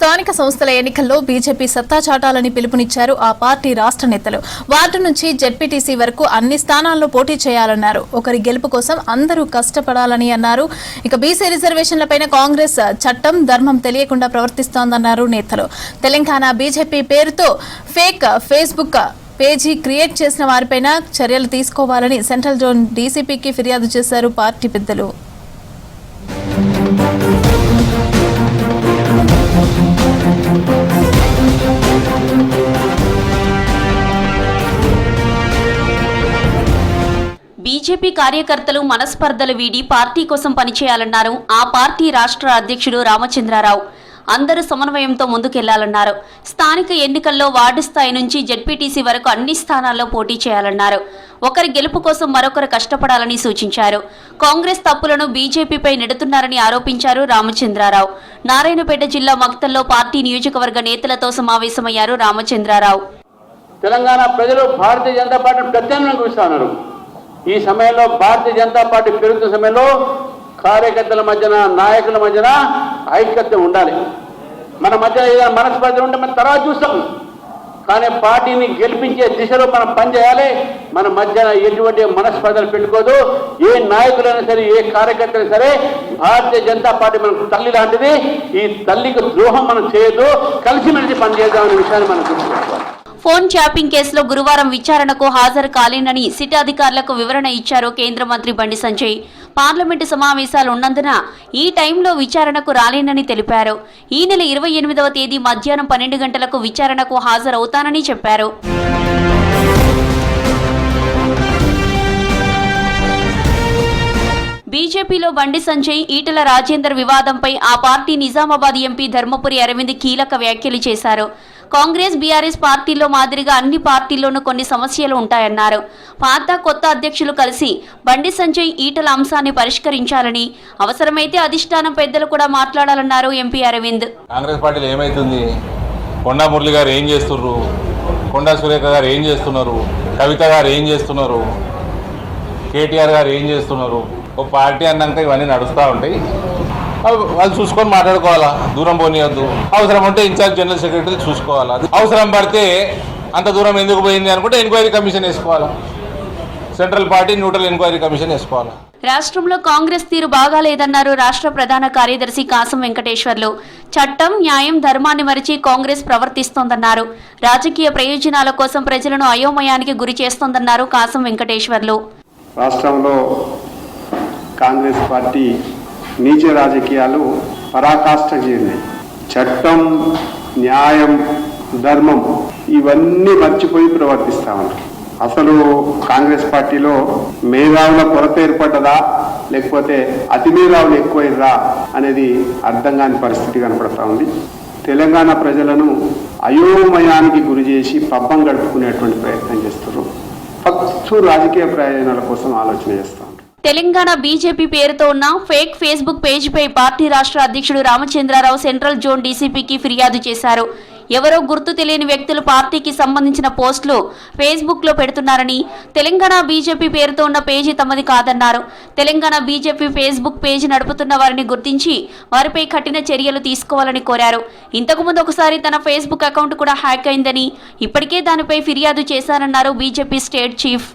స్థానిక సంస్థల ఎన్నికల్లో బీజేపీ సత్తా చాటాలని పిలుపునిచ్చారు ఆ పార్టీ రాష్ట్ర నేతలు. వార్డు నుంచి జెడ్పీటీసీ వరకు అన్ని స్థానాల్లో పోటీ చేయాలన్నారు. ఒకరి గెలుపు కోసం అందరూ కష్టపడాలని అన్నారు. ఇక బీసీ రిజర్వేషన్లపైన కాంగ్రెస్ చట్టం ధర్మం తెలియకుండా ప్రవర్తిస్తోందన్నారు నేతలు. తెలంగాణ బీజేపీ పేరుతో ఫేక్ ఫేస్బుక్ పేజీ క్రియేట్ చేసిన వారిపైన చర్యలు తీసుకోవాలని సెంట్రల్ జోన్ డీసీపీకి ఫిర్యాదు చేశారు పార్టీ పెద్దలు. బీజేపీ కార్యకర్తలు మనస్పర్ధలు వీడి పార్టీ కోసం పనిచేయాలన్నారు ఆ పార్టీ రాష్ట్ర అధ్యక్షుడు రామచంద్రరావు. అందరూ సమన్వయంతో ముందుకెళ్లాలన్నారు. స్థానిక ఎన్నికల్లో వార్డు స్థాయి నుంచి జెడ్పీటీసీ వరకు అన్ని స్థానాల్లో పోటీ చేయాలన్నారు. ఒకరి గెలుపు కోసం మరొకరు కష్టపడాలని సూచించారు. కాంగ్రెస్ తప్పులను బీజేపీపై నెడుతున్నారని ఆరోపించారు రామచంద్రరావు. నారాయణపేట జిల్లా మక్తల్లో పార్టీ నియోజకవర్గ నేతలతో సమావేశమయ్యారు రామచంద్రరావు. తెలంగాణ ప్రజలు భారతీయ జనతా పార్టీ ప్రత్యామ్నాయం చూస్తున్నారు. ఈ సమయంలో భారతీయ జనతా పార్టీ పెరుగుతున్న సమయంలో కార్యకర్తల మధ్యన నాయకుల మధ్యన ఐక్యత్వం ఉండాలి. మన మధ్యన ఏదైనా మనస్పర్ధ ఉంటే మనం తర్వాత చూస్తాం, కానీ పార్టీని గెలిపించే దిశలో మనం పనిచేయాలి. మన మధ్యన ఎటువంటి మనస్పర్ధలు పెట్టుకోదు. ఏ నాయకులైనా సరే, ఏ కార్యకర్తలైనా సరే, భారతీయ జనతా పార్టీ మనకు తల్లి లాంటిది. ఈ తల్లికి ద్రోహం మనం చేయొద్దు, కలిసిమెలిసి పనిచేద్దామనే విషయాన్ని మనం గుర్తుపెట్టుకోవాలి. ఫోన్ ట్యాపింగ్ కేసులో గురువారం విచారణకు హాజరు కాలేనని సిట్ అధికారులకు వివరణ ఇచ్చారు కేంద్ర మంత్రి బండి సంజయ్. పార్లమెంటు సమావేశాలు ఉన్నందున ఈ టైంలో విచారణకు రాలేనని తెలిపారు. ఈ నెల 28వ తేదీ మధ్యాహ్నం 12 గంటలకు విచారణకు హాజరవుతానని చెప్పారు. బీజేపీలో బండి సంజయ్, ఈటెల రాజేందర్ వివాదంపై ఆ పార్టీ నిజామాబాద్ ఎంపీ ధర్మపురి అరవింద్ కీలక వ్యాఖ్యలు చేశారు. కాంగ్రెస్ బీఆర్ఎస్ పార్టీల్లో మాదిరిగా అన్ని పార్టీల్లోనూ కొన్ని సమస్యలు ఉంటాయన్నారు. పాత కొత్త అధ్యక్షులు కలిసి బండి సంజయ్, ఈటెల అంశాన్ని పరిష్కరించాలని, అవసరమైతే అధిష్టానం పెద్దలు కూడా మాట్లాడాలన్నారు ఎంపీ అరవింద్. కాంగ్రెస్ పార్టీలో ఏమైతుంది? కొండా మురళి గారు ఏం చేస్తున్నారు, కొండా సురేఖ గారు ఏం చేస్తున్నారు, కవిత గారు ఏం చేస్తున్నారు, కేటీఆర్ గారు ఏం చేస్తున్నారు? ఒక పార్టీ అన్నాక ఇవన్నీ నడుస్తూ ఉంటాయి. వాళ్ళు చూసుకొని మాట్లాడుకోవాలా, దూరం పోనీయద్దు. అవసరం ఉంటే ఇన్ఛార్జ్ జనరల్ సెక్రటరీ చూసుకోవాలా. అవసరం పడితే అంత దూరం ఎందుకు పోయింది అనుకుంటే ఎంక్వైరీ కమిషన్ వేసుకోవాలా. Central party neutral enquiry commission వేసుకోవాలా. రాష్ట్రంలో కాంగ్రెస్ తీరు బాగాలేదన్నారు రాష్ట్ర ప్రధాన కార్యదర్శి కాసం వెంకటేశ్వర్లు. చట్టం, న్యాయం, ధర్మాన్ని మరిచి కాంగ్రెస్ ప్రవర్తిస్తోందన్నారు. రాజకీయ ప్రయోజనాల కోసం ప్రజలను అయోమయానికి గురి చేస్తోందన్నారు కాసం వెంకటేశ్వర్లు. రాష్ట్రంలో కాంగ్రెస్ పార్టీ నీచ రాజకీయాలు పరాకాష్ఠ చేరినాయి. చట్టం, న్యాయం, ధర్మం ఇవన్నీ మర్చిపోయి ప్రవర్తిస్తా ఉన్నారు. అసలు కాంగ్రెస్ పార్టీలో మేధావుల కొరత ఏర్పడ్డదా, లేకపోతే అతి మేధావులు ఎక్కువైర్రా అనేది అర్థం కాని పరిస్థితి కనపడతా ఉంది. తెలంగాణ ప్రజలను అయోమయానికి గురి చేసి పబ్బం గడుపుకునేటువంటి ప్రయత్నం చేస్తున్నారు. ఫక్తు రాజకీయ ప్రయోజనాల కోసం ఆలోచన చేస్తారు. తెలంగాణ బీజేపీ పేరుతో ఉన్న ఫేక్ ఫేస్బుక్ పేజీపై పార్టీ రాష్ట్ర అధ్యక్షుడు రామచంద్రరావు సెంట్రల్ జోన్ డీసీపీకి ఫిర్యాదు చేశారు. ఎవరో గుర్తు తెలియని వ్యక్తులు పార్టీకి సంబంధించిన పోస్టులు ఫేస్బుక్లో పెడుతున్నారని, తెలంగాణ బీజేపీ పేరుతో ఉన్న పేజీ తమది కాదన్నారు. తెలంగాణ బీజేపీ ఫేస్బుక్ పేజీ నడుపుతున్న వారిని గుర్తించి వారిపై కఠిన చర్యలు తీసుకోవాలని కోరారు. ఇంతకుముందు ఒకసారి తన ఫేస్బుక్ అకౌంట్ కూడా హ్యాక్ అయిందని, ఇప్పటికే దానిపై ఫిర్యాదు చేశారన్నారు బీజేపీ స్టేట్ చీఫ్.